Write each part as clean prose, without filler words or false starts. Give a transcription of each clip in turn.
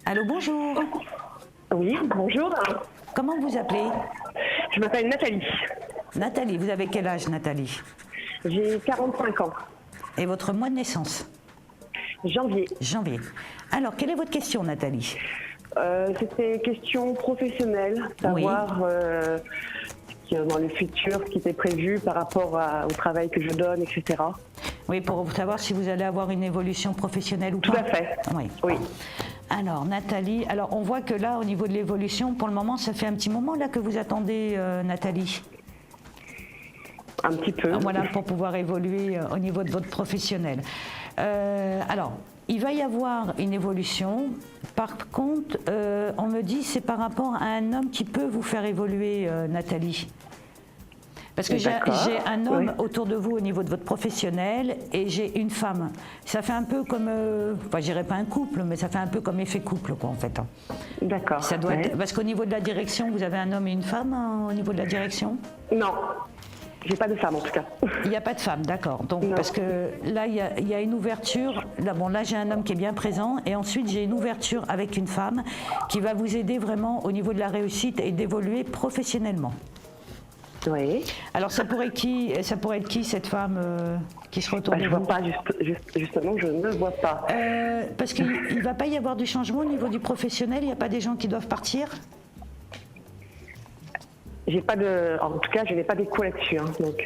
Allô, bonjour. Oui, bonjour. Comment vous appelez? Je m'appelle Nathalie. Nathalie, vous avez quel âge, Nathalie? J'ai 45 ans. Et votre mois de naissance? Janvier. Janvier. Alors, quelle est votre question, Nathalie? C'était question professionnelle, savoir dans le futur ce qui était prévu par rapport au travail que je donne, etc. Oui, pour savoir si vous allez avoir une évolution professionnelle ou pas. Tout à fait. Oui. Alors, Nathalie, on voit que là, au niveau de l'évolution, pour le moment, ça fait un petit moment là que vous attendez, Nathalie. Un petit peu. Voilà, pour pouvoir évoluer au niveau de votre professionnel. Alors, il va y avoir une évolution. Par contre, on me dit c'est par rapport à un homme qui peut vous faire évoluer, Nathalie. Parce que j'ai un homme autour de vous au niveau de votre professionnel et j'ai une femme. Ça fait un peu comme, enfin je dirais pas un couple, mais ça fait un peu comme effet couple quoi en fait. D'accord. Ça doit être, parce qu'au niveau de la direction, vous avez un homme et une femme au niveau de la direction? Non. J'ai pas de femme en tout cas. Il n'y a pas de femme, d'accord. Donc non. Parce que là, il y a une ouverture. Là, j'ai un homme qui est bien présent, et ensuite j'ai une ouverture avec une femme qui va vous aider vraiment au niveau de la réussite et d'évoluer professionnellement. Oui. Alors ça pourrait être qui cette femme qui se retourne? Je ne vois pas justement, je ne vois pas. Parce qu'il ne va pas y avoir du changement au niveau du professionnel. Il n'y a pas des gens qui doivent partir? J'ai pas de, en tout cas, je n'ai pas d'écho là-dessus. Hein, donc.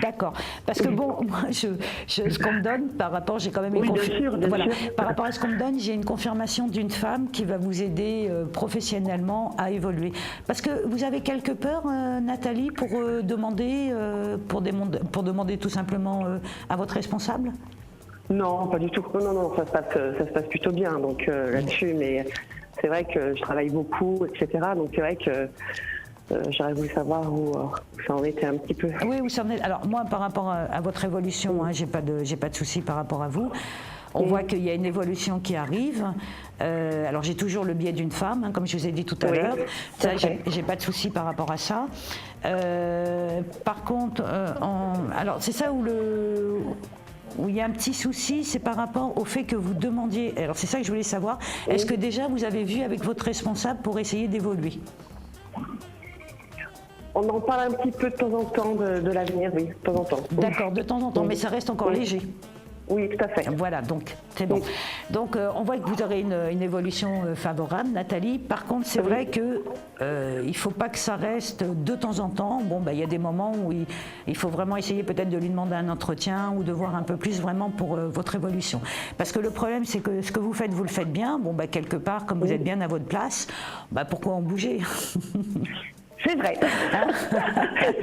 D'accord. Parce que bon, moi, ce qu'on me donne par rapport, j'ai quand même une par rapport à ce qu'on me donne, j'ai une confirmation d'une femme qui va vous aider professionnellement à évoluer. Parce que vous avez quelque peur, Nathalie, pour demander tout simplement à votre responsable? Non, pas du tout. Non, ça se passe plutôt bien. Donc là-dessus, mais c'est vrai que je travaille beaucoup, etc. Donc c'est vrai que j'aurais voulu savoir où ça en était un petit peu. Oui, où ça en est. Alors moi, par rapport à votre évolution, j'ai pas de souci par rapport à vous. On voit qu'il y a une évolution qui arrive. Alors j'ai toujours le biais d'une femme, comme je vous ai dit tout à l'heure. Ça, j'ai pas de souci par rapport à ça. Par contre, alors c'est ça où il y a un petit souci, c'est par rapport au fait que vous demandiez. Alors c'est ça que je voulais savoir. Est-ce que déjà vous avez vu avec votre responsable pour essayer d'évoluer? On en parle un petit peu de temps en temps de l'avenir, oui, de temps en temps. D'accord, de temps en temps, mais ça reste encore léger. Oui, tout à fait. Voilà, donc c'est bon. Donc on voit que vous aurez une évolution favorable, Nathalie. Par contre, c'est vrai que il ne faut pas que ça reste de temps en temps. Bon, il y a des moments où il faut vraiment essayer peut-être de lui demander un entretien ou de voir un peu plus vraiment pour votre évolution. Parce que le problème, c'est que ce que vous le faites bien. Bon, quelque part, comme vous êtes bien à votre place, pourquoi en bouger? C'est vrai.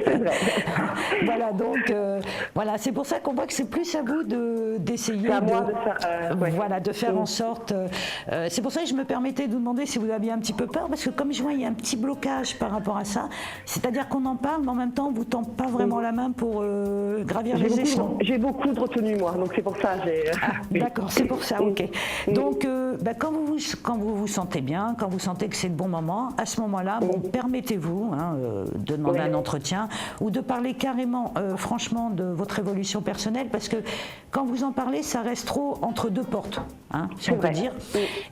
C'est vrai. Voilà, donc voilà, c'est pour ça qu'on voit que c'est plus à vous d'essayer de faire en sorte. C'est pour ça que je me permettais de vous demander si vous aviez un petit peu peur, parce que comme je vois, il y a un petit blocage par rapport à ça. C'est-à-dire qu'on en parle, mais en même temps, on vous tend pas vraiment la main pour gravir les échelons. J'ai beaucoup de retenue, moi, donc c'est pour ça. D'accord, c'est pour ça, ok. Donc, quand vous vous sentez bien, quand vous sentez que c'est le bon moment, à ce moment-là, permettez-vous de demander un entretien ou de parler carrément, franchement, de votre évolution personnelle, parce que quand vous en parlez, ça reste trop entre deux portes, si on peut dire,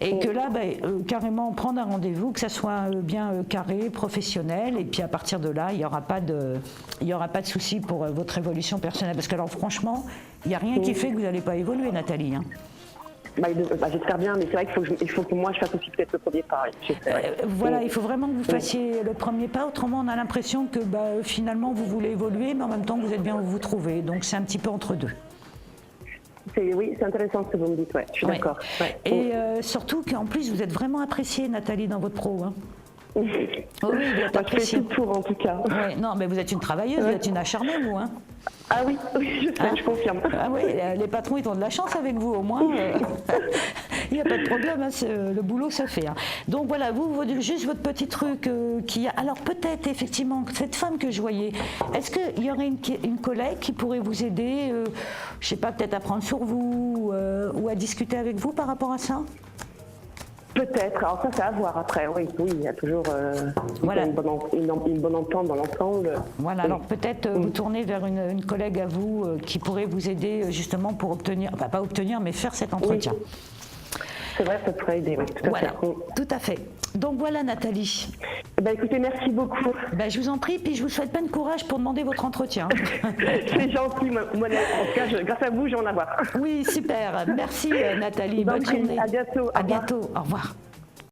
et que là, carrément prendre un rendez-vous, que ça soit bien carré, professionnel, et puis à partir de là, il n'y aura pas de souci pour votre évolution personnelle, parce que alors franchement, il n'y a rien qui fait que vous n'allez pas évoluer, Nathalie. J'espère bien, mais c'est vrai qu'il faut que moi je fasse aussi peut-être le premier pas. Voilà, il faut vraiment que vous fassiez le premier pas, autrement on a l'impression que finalement vous voulez évoluer, mais en même temps vous êtes bien où vous vous trouvez, donc c'est un petit peu entre deux. Oui, c'est intéressant ce que vous me dites, je suis d'accord. Ouais. Et surtout qu'en plus vous êtes vraiment appréciée, Nathalie, dans votre pro. Oui, vous êtes appréciée. Je fais tout pour, en tout cas. Ouais, non, mais vous êtes une travailleuse, vous êtes une acharnée, vous. Ah oui, je confirme. Ah oui, les patrons, ils ont de la chance avec vous, au moins. Il n'y a pas de problème, le boulot se fait. Donc voilà, juste votre petit truc qui a... Alors peut-être, effectivement, cette femme que je voyais, est-ce qu'il y aurait une collègue qui pourrait vous aider, je ne sais pas, peut-être à prendre sur vous ou à discuter avec vous par rapport à ça? Peut-être, alors ça c'est à voir après, oui, il y a toujours une bonne entente dans l'ensemble. Voilà, alors peut-être vous tournez vers une collègue à vous qui pourrait vous aider justement pour obtenir, pas obtenir, mais faire cet entretien. c'est vrai, ça pourrait aider, oui, tout à Voilà, fait. tout à fait. Donc voilà Nathalie. Écoutez, merci beaucoup. Je vous en prie, puis je vous souhaite plein de courage pour demander votre entretien. C'est gentil, moi, en tout cas, grâce à vous, je vais en avoir. Oui, super. Merci Nathalie. Bonne journée. À bientôt. À bientôt. Au revoir.